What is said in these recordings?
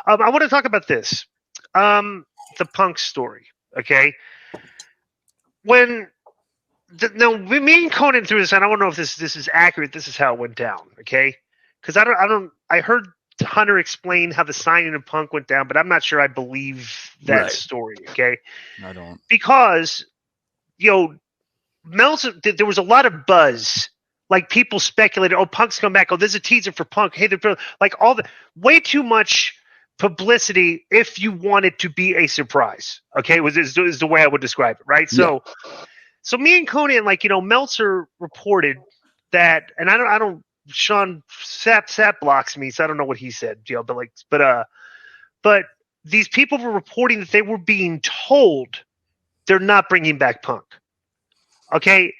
I want to talk about this. The Punk story. Okay. When now me and Konnan through this, and I don't know if this is accurate. This is how it went down. Okay. Because I heard Hunter explain how the signing of Punk went down, but I'm not sure I believe that story. Okay. I don't. Because, Meltzer, there was a lot of buzz. Like people speculated, Punk's coming back. Oh, there's a teaser for Punk. Hey, like way too much publicity if you want it to be a surprise. Okay, is the way I would describe it, right? Yeah. So me and Konnan, Meltzer reported that, and I don't. Sean Sap blocks me, so I don't know what he said, but these people were reporting that they were being told they're not bringing back Punk. Okay,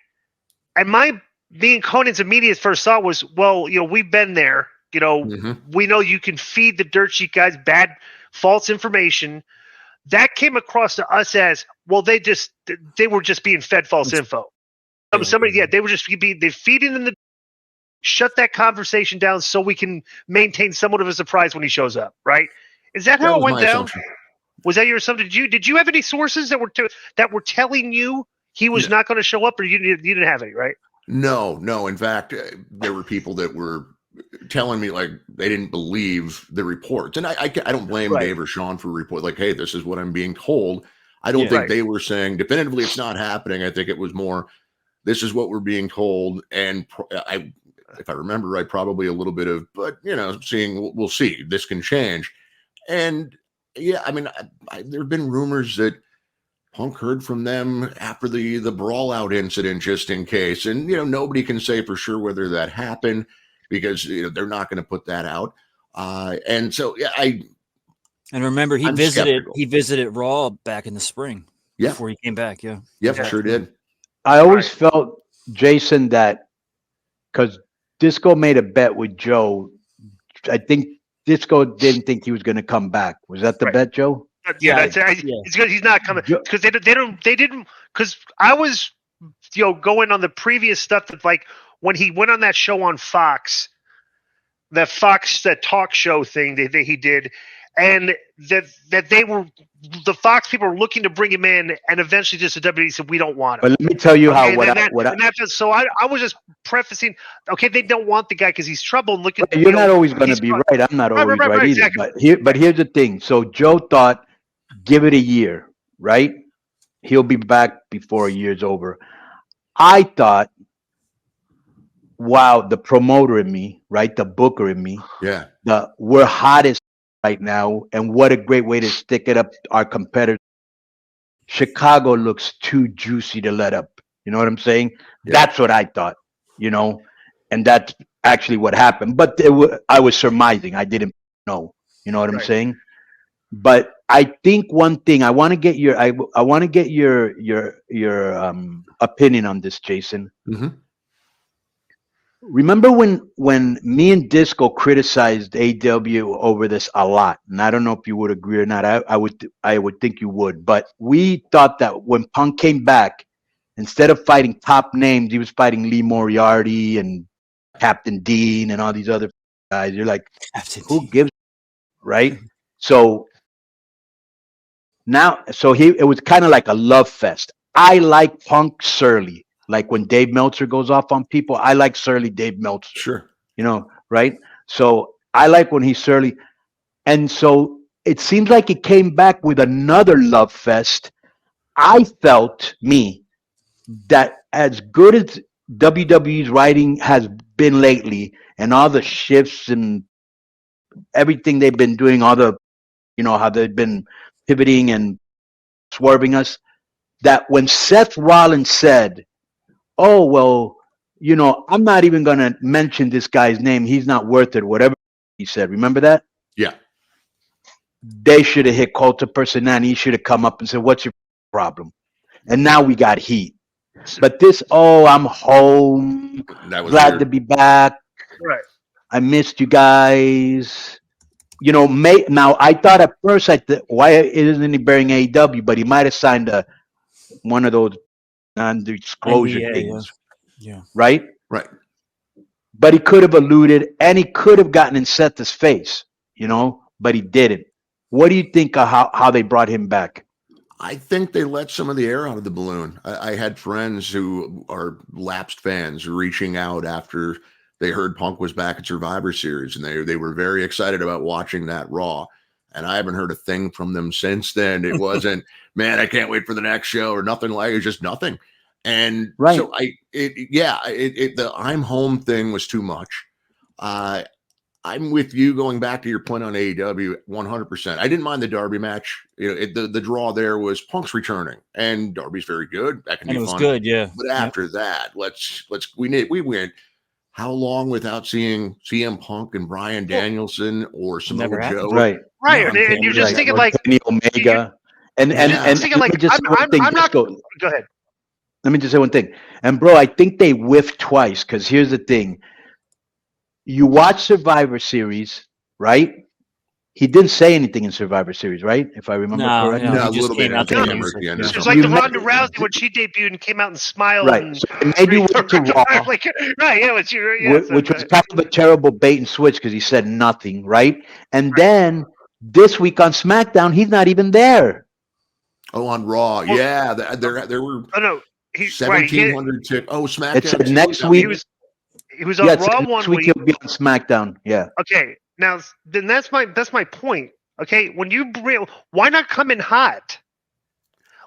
and me and Conan's immediate first thought was, well, we've been there. We know you can feed the dirt sheet guys bad, false information. That came across to us as, well, they were just being fed false info. They were just they're feeding them shut that conversation down so we can maintain somewhat of a surprise when he shows up, right? Is that how it went down? Assumption. Was that your assumption? Did you have any sources that were telling you he was not going to show up, or you didn't have any, right? No. In fact, there were people that were telling me like they didn't believe the reports, and I don't blame Dave or Sean for report like, hey, this is what I'm being told. I don't think they were saying definitively it's not happening. I think it was more, this is what we're being told, and if I remember right, probably a little bit of, but we'll see. This can change, and I mean, there have been rumors that Punk heard from them after the brawl out incident, just in case, and nobody can say for sure whether that happened because they're not going to put that out, and so and remember he visited Raw back in the spring before he came back. Sure did. I always felt, Jason, that because Disco made a bet with Joe. I think Disco didn't think he was going to come back. Was that the bet, Joe? Yeah, it's because he's not coming. Because they didn't. Because I was, going on the previous stuff that, like, when he went on that show on Fox, that talk show thing that he did, and that they were, the Fox people were looking to bring him in, and eventually just the WWE said, we don't want him. But let me tell you how so I was just prefacing, okay, they don't want the guy because he's trouble. And looking, you're not always going to be right. I'm not always right either. Exactly. But here's the thing. So Joe thought, give it a year, right? He'll be back before a year's over. I thought, wow, the promoter in me, right? The booker in me. Yeah. We're hottest right now, and what a great way to stick it up our competitors. Chicago looks too juicy to let up. You know what I'm saying? Yeah. That's what I thought, and that's actually what happened. But I was surmising. I didn't know. You know what I'm saying? But I think one thing I want to get your opinion on this, Jason. Mm-hmm. Remember when me and Disco criticized AW over this a lot, and I don't know if you would agree or not. I would think you would, but we thought that when Punk came back, instead of fighting top names, he was fighting Lee Moriarty and Captain Dean and all these other guys. You're like, who gives, right? So it was kind of like a love fest. I like Punk Surly. Like when Dave Meltzer goes off on people, I like surly Dave Meltzer. Sure. Right? So I like when he's surly. And so it seems like it came back with another love fest. I felt, that as good as WWE's writing has been lately, and all the shifts and everything they've been doing, all the, how they've been pivoting and swerving us, that when Seth Rollins said, oh, well, I'm not even going to mention this guy's name. He's not worth it, whatever he said. Remember that? Yeah. They should have hit cult of personality. He should have come up and said, what's your problem? And now we got heat. But this, I'm home. Glad to be back. Right. I missed you guys. Now I thought at first, why isn't he bearing AEW? But he might have signed one of those non-disclosure things, right? But he could have alluded, and he could have gotten in Seth's face, but he didn't. What do you think of how they brought him back? I think they let some of the air out of the balloon. I had friends who are lapsed fans reaching out after they heard Punk was back at Survivor Series, and they were very excited about watching that Raw. And I haven't heard a thing from them since then. It wasn't, man, I can't wait for the next show or nothing like it. It's just nothing. And so the I'm home thing was too much. I'm with you going back to your point on AEW 100%. I didn't mind the Darby match. The draw there was Punk's returning, and Darby's very good. That can be fun. It was good, yeah. But after that, we went how long without seeing CM Punk and Bryan Danielson or Samoa Joe? Right. And you're just thinking like Kenny Omega. And thinking like I'm not. Go ahead. Let me just say one thing. And bro, I think they whiffed twice, because here's the thing. You watch Survivor Series, right? He didn't say anything in Survivor Series, right? If I remember correctly. No, a little bit. It was like the Ronda Rousey when she debuted and came out and smiled. Right. And so maybe went to Raw. Which was kind of a terrible bait and switch, because he said nothing, right? And then this week on SmackDown, he's not even there. Oh, on Raw. Yeah. There were 1,700 tickets. Oh, SmackDown. It said next week. He was on Raw one week. He'll be on SmackDown. Yeah. Okay. Now then that's my point. Okay. Why not come in hot?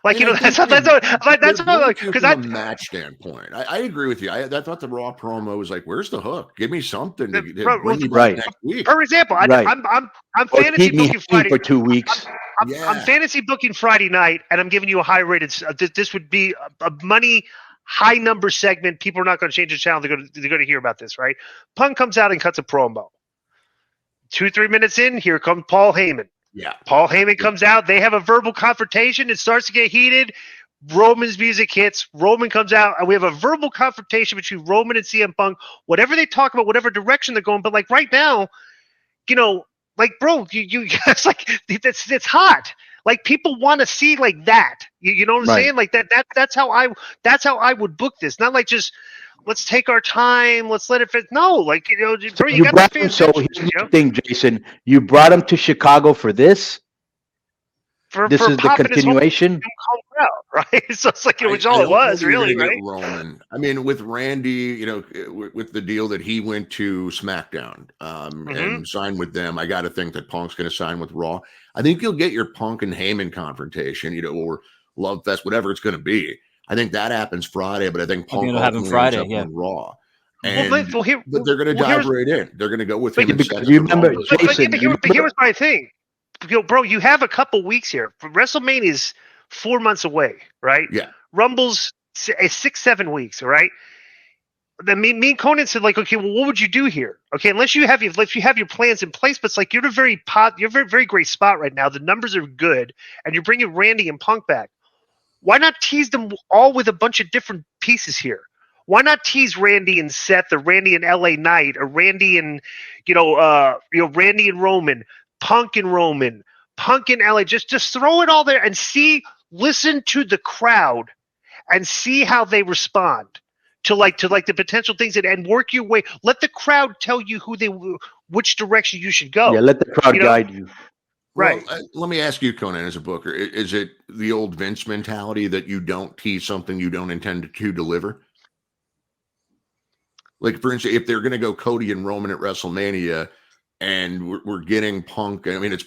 Like, that's because from a match standpoint, I agree with you. I thought the Raw promo was like, "Where's the hook? Give me something to bring you back next week." For example, I'm fantasy booking Friday for 2 weeks. I'm fantasy booking Friday night, and I'm giving you a high rated. This would be a money high number segment. People are not going to change the channel. They're going to hear about this, right? Punk comes out and cuts a promo. 2-3 minutes in, here comes Paul Heyman. Yeah. Paul Heyman comes out. They have a verbal confrontation. It starts to get heated. Roman's music hits. Roman comes out, and we have a verbal confrontation between Roman and CM Punk. Whatever they talk about, whatever direction they're going, but like right now, like bro, it's like it's hot. Like people want to see like that. You know what I'm saying? Like that's how I would book this. Not like just let's take our time. Let's let it fit. No, like bro, you got brought him. So here's the thing, Jason. You brought him to Chicago for this. This is the continuation, right? So it's like which all it was, really, right? Roman. I mean, with Randy, with the deal that he went to SmackDown and signed with them, I got to think that Punk's going to sign with Raw. I think you'll get your Punk and Heyman confrontation, or Love Fest, whatever it's going to be. I think that happens Friday, but I think Punk will happen Friday, on Raw. And, but they're going to dive right in. They're going to go with him. Because you remember, Jason. But here's my thing. Bro, you have a couple weeks here. WrestleMania is 4 months away, right? Yeah. Rumble's 6-7 weeks, all right? Then me and Konnan said, like, okay, well, what would you do here? Okay, unless you have your plans in place, but it's like you're in a very very great spot right now. The numbers are good, and you're bringing Randy and Punk back. Why not tease them all with a bunch of different pieces here? Why not tease Randy and Seth, or Randy and LA Knight, or Randy and Randy and Roman? Punk and Roman, Punk and LA, just throw it all there and listen to the crowd and see how they respond to the potential things and work your way. Let the crowd tell you which direction you should go. Yeah, let the crowd guide you. Right. Well, let me ask you, Konnan, as a booker, is it the old Vince mentality that you don't tease something you don't intend to deliver? Like, for instance, if they're going to go Cody and Roman at WrestleMania, and we're getting Punk. I mean,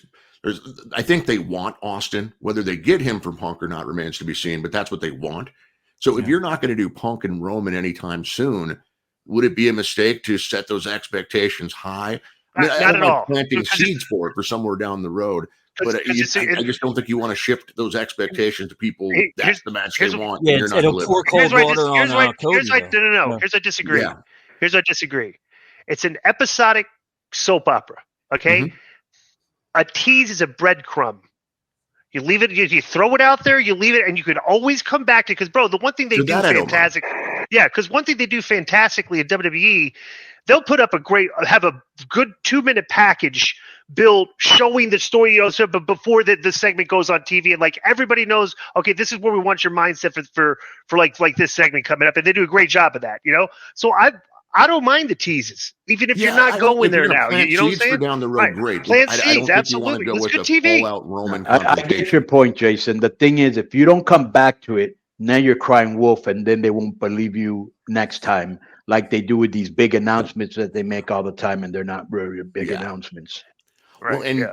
I think they want Austin. Whether they get him from Punk or not remains to be seen, but that's what they want. So if you're not going to do Punk and Roman anytime soon, would it be a mistake to set those expectations high? I mean, not at all. Planting seeds for somewhere down the road. But I just don't think you want to shift those expectations to people. That's the match they want. Yeah, it'll pour cold water on Cody. No. Here's I disagree. Yeah. Here's I disagree. It's an episodic soap opera, okay? A tease is a breadcrumb. You leave it, you throw it out there, you leave it, and you can always come back to it. Because, bro, the one thing they do fantastic, because one thing they do fantastically at WWE, they'll put up have a good 2-minute package built showing the story, but before the segment goes on TV, and like everybody knows, okay, this is where we want your mindset for like this segment coming up, and they do a great job of that, So I don't mind the teases, even if you're not going there now. You know what I'm saying? For down the road, great. Plant seeds, absolutely. That's good TV. Full-out Roman I get your point, Jason. The thing is, if you don't come back to it, now you're crying wolf, and then they won't believe you next time, like they do with these big announcements that they make all the time, and they're not really big announcements. Right. Well, and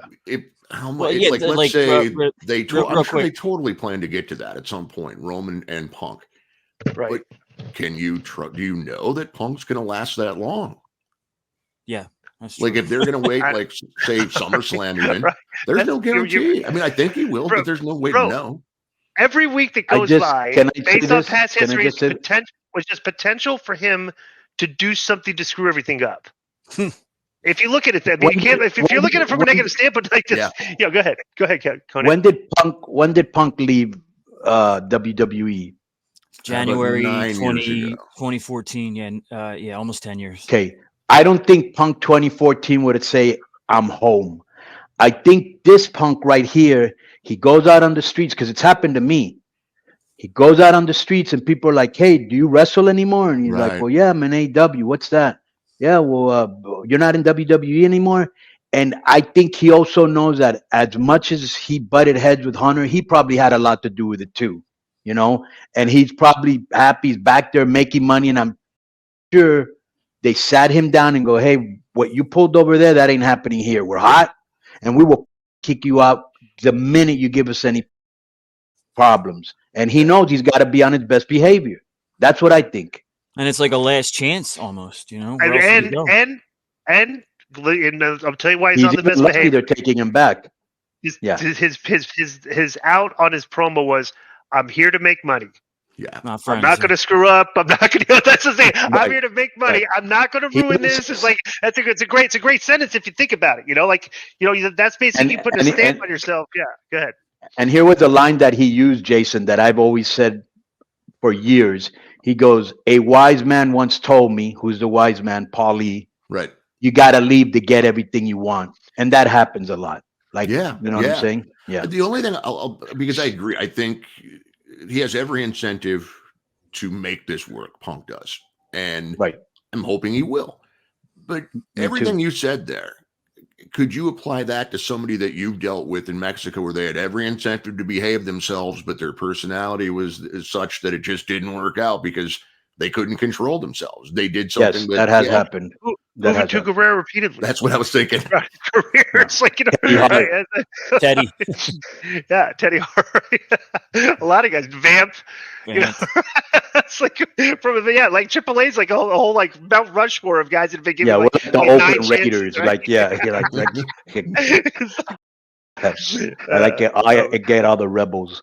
let's say they totally plan to get to that at some point, Roman and Punk. Right. But do you know that Punk's going to last that long? Yeah. Like if they're going to wait, like say SummerSlam even, there's no guarantee. I mean, I think he will, but there's no way to know. Every week that goes by, based on past history, was just potential for him to do something to screw everything up. If you look at it, if you're looking at it from a negative standpoint, like this, go ahead, Konnan. When did Punk leave WWE? January 2014. Yeah, almost 10 years. Okay, I don't think Punk 2014 would say I'm home. I think this Punk right here, he goes out on the streets because it's happened to me. He goes out on the streets and people are like, "Hey, do you wrestle anymore?" And he's like, "Well, yeah, I'm in AEW. What's that?" "Yeah, well, you're not in WWE anymore." And I think he also knows that as much as he butted heads with Hunter, he probably had a lot to do with it too. You know, and he's probably happy he's back there making money. And I'm sure they sat him down and go, "Hey, what you pulled over there, that ain't happening here. We're hot, and we will kick you out the minute you give us any problems." And he knows he's got to be on his best behavior. That's what I think. And it's like a last chance almost, you know. And I'll tell you why he's on the best behavior. They're taking him back. His out on his promo was, "I'm here to make money. Yeah, I'm not going to screw up. I'm not going to." That's the thing. I'm here to make money. I'm not going to ruin this. It's like it's a great sentence if you think about it. That's basically you putting a stamp on yourself. Yeah, go ahead. And here was a line that he used, Jason, that I've always said for years. He goes, "A wise man once told me," who's the wise man? Paulie. Right. "You got to leave to get everything you want," and that happens a lot. Like, you know what I'm saying? Yeah. The only thing because I agree, I think he has every incentive to make this work. Punk does, and I'm hoping he will. But everything you said there, could you apply that to somebody that you've dealt with in Mexico, where they had every incentive to behave themselves, but their personality was such that it just didn't work out because they couldn't control themselves? They did something that has happened. Moving to Guerrero repeatedly. That's what I was thinking. Career. It's like, Teddy. Yeah, Teddy Hart. A lot of guys. Vamp. It's like like Triple A's like a whole like Mount Rushmore of guys that have been given like the Oakland Raiders. Chances, right? I get all the rebels.